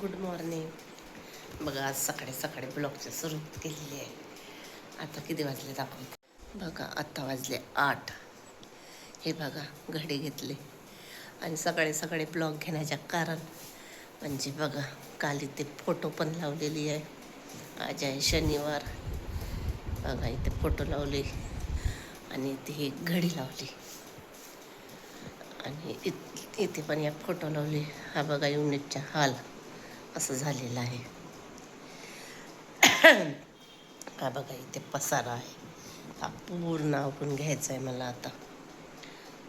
Good morning. बघा आज सकाळी सकाळी ब्लॉगची सुरुवात केलेली आहे. आता किती वाजले दाखवते बघा. आत्ता वाजले 8. हे बघा घडी घेतले आणि सकाळी सकाळी ब्लॉग घेण्याचं कारण म्हणजे बघा काल इथे फोटो पण लावलेली आहे. आज आहे शनिवार. बघा इथे फोटो लावले आणि इथे ही घडी लावली आणि इथे पण एक फोटो लावले. हा बघा युनिटचा हाल असं झालेलं आहे. हा बघा इथे पसारा आहे. हा पूर्ण आवरून घ्यायचा आहे मला आता.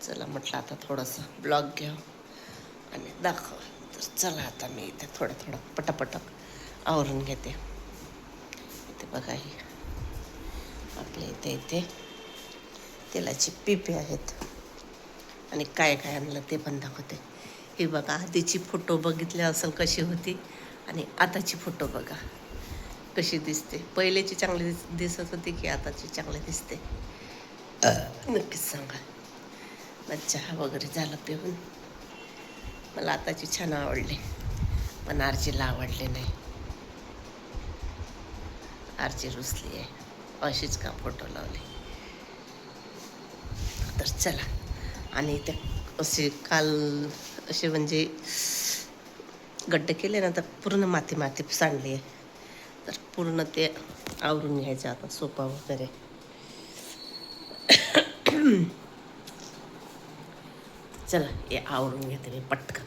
चला म्हटलं आता थोडंसं ब्लॉग घ्यावं आणि दाखव. तर चला आता मी इथे थोडं पटापट आवरून घेते. इथे बघा ही आपल्या इथे तेलाची पिपे आहेत आणि काय काय आणलं ते पण दाखवते. हे बघा आधीची फोटो बघितले असेल कशी होती आणि आताची फोटो बघा कशी दिसते. पहिलेची चांगली दिसत होती की आताची चांगली दिसते नक्कीच सांगा. चहा वगैरे झालं पिऊन. मला आताची छान आवडली पण आरजीला आवडले नाही. आरजी रुसली आहे. अशीच का फोटो लावले. तर चला. आणि ते असे काल असे म्हणजे गड्डे केले ना तर पूर्ण माती सांडली आहे. तर पूर्ण ते आवरून घ्यायचं आता सोफा वगैरे. चला हे आवरून घेते मी पटकन.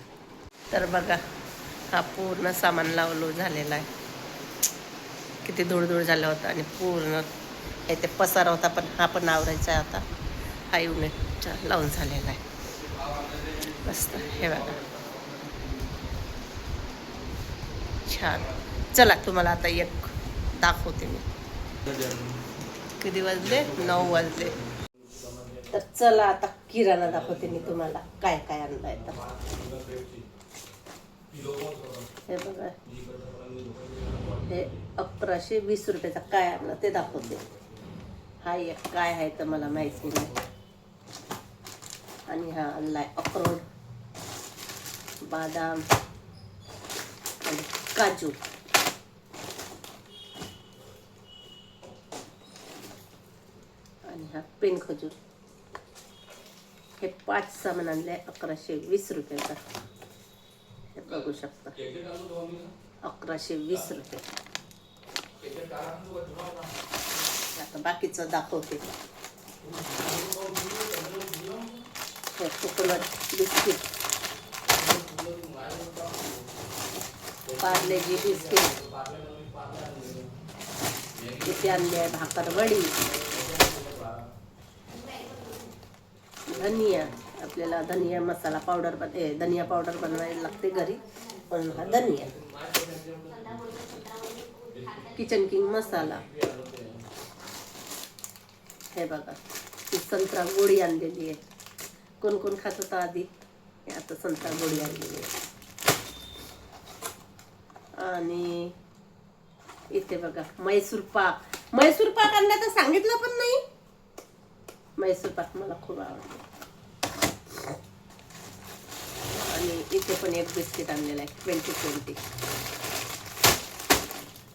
तर बघा हा पूर्ण सामान लावलो झालेला आहे. किती धूळ झाला होता आणि पूर्ण हे ते पसारा होता पण हा पण आवरायचा आहे आता. हा युनिटचा लावून झालेला आहे मस्त. हे बघा छान. चला तुम्हाला आता एक दाखवते मी. किती वाजले? 9 वाजले. तर चला आता किराणा दाखवते मी तुम्हाला काय काय आणलंय. तर हे बघा हे 1120 रुपयाचा काय आणलं ते दाखवते. हा एक काय आहे तर मला माहिती नाही. आणि हा आणलाय अक्रोड, बदाम आणि काजू. आणि हा पेन खजूर. हे 5 सामान आणलंय 1120 रुपयाचा. हे बघू शकता 1120 रुपये. आता बाकीचं दाखवते. हे कोकोनट बिस्किट, पार्लेजी बिस्किट. इथे आणली आहे भाकरवडी, धनिया. आपल्याला धनिया मसाला पावडर धनिया पावडर बनवायला लागते घरी. पण हा धनिया, किचन किंग मसाला. हे बघा ही संत्रा गोळी आणलेली आहे. कोण कोण खात होता आधी. आता संत्रा गोळी आणलेली आहे. आणि इथे बघा मैसूर पाक. मैसूर पाक आणण्याचं सांगितलं पण नाही. मैसूर पाक मला खूप आवडतो. आणि इथे पण एक बिस्किट आणलेलं आहे 2020.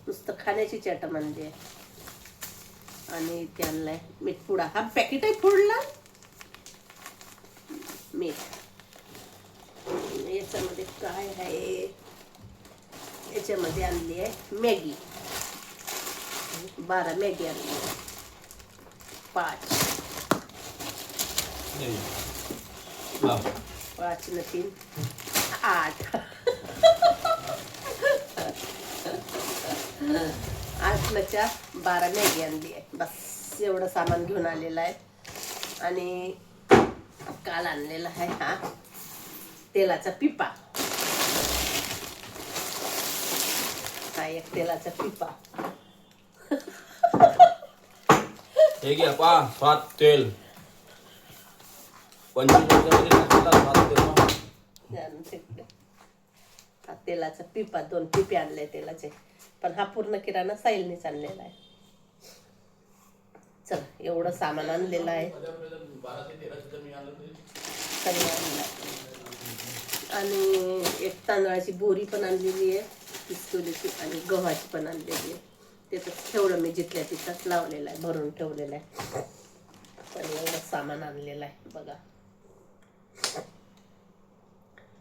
नुसतं खाण्याची चॅट म्हणजे. आणि इथे आणलाय मीठ पुडा. हा पॅकेट आहे फोडला मीठ. याच्यामध्ये काय आहे. याच्यामध्ये आणली आहे मॅगी. 12 मॅगी आणली. 5 न 3 8. 8 न 4 12 मॅगी आणली आहे. बस एवढं सामान घेऊन आलेलं आहे. आणि काल आणलेला आहे हा तेलाचा पिपा. हा एक तेलाचा पिपा. हे घ्या पा स्वाद तेल 25 हा तेलाचा पिपा. 2 पिपे आणले तेलाचे. पण हा पूर्ण किराणा साहिलनेच आणलेला आहे. चला एवढं सामान आणलेलं आहे. आणि एक तांदळाची बोरी पण आणलेली आहे 30 किलोची आणि गव्हाची पण आणलेली आहे. तिथंच ठेवलं मी जिथल्या तिथंच लावलेलं आहे, भरून ठेवलेलं आहे. पण एवढं सामान आणलेलं आहे बघा.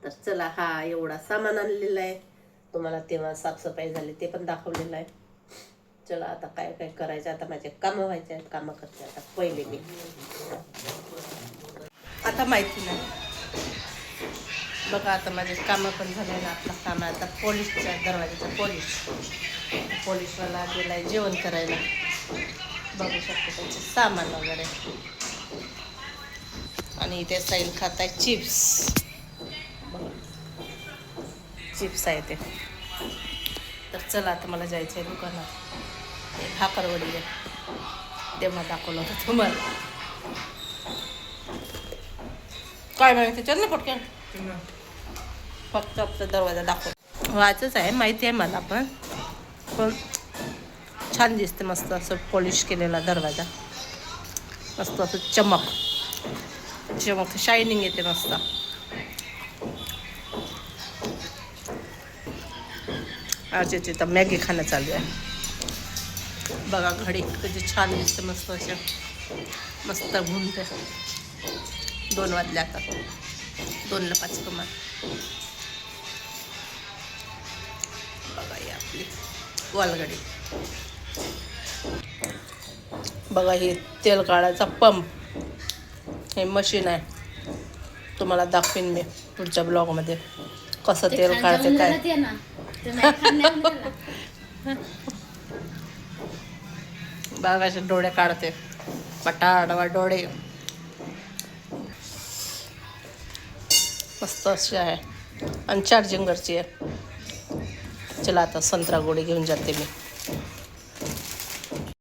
तर चला, हा एवढा सामान आणलेला आहे. तुम्हाला तेव्हा साफसफाई झाली ते पण दाखवलेलं आहे. चला आता काय काय करायचं, आता माझे कामं व्हायचे आहेत. कामं करते आता पहिले मी. आता माहिती नाही बघा, आता माझे कामं पण झाले ना. आपलं काम आहे आता पॉलिशच्या, दरवाजाचं पॉलिशवाला गेलाय जेवण करायला. बघू शकतो त्याचे सामान वगैरे. आणि इथे साईल खात आहे चिप्स. बघा चिप्स आहे ते. तर चला आता मला जायचं आहे दुकानात. एक भाकरवडी आहे, तेव्हा दाखवलं होतं तुम्हाला. काय माहिती चल ना पटकन. फक्त आपला दरवाजा दाखव व्हायचंच आहे, माहिती आहे मला पण. पण छान दिसते, मस्त असं पॉलिश केलेला दरवाजा. मस्त असं चमक शायनिंग येते मस्त. आज याची तर मॅगी खाणं चालू आहे. बघा घडी कधी छान दिसते, मस्त अशा मस्त घुमते. 2 वाजले आता, 2ला 5 कमा. बघा ही आपली वॉलघडी. बघा ही तेल काढायचा पंप, हे मशीन आहे. तुम्हाला दाखवीन मी पुढच्या ब्लॉगमध्ये कसं तेल काढते काय. बघा असे डोळे काढते, पटाडवा डोळे मस्त अशी आहे. आणि चार्जिंगवरची आहे. चला आता संत्रा गोळी घेऊन जाते मी.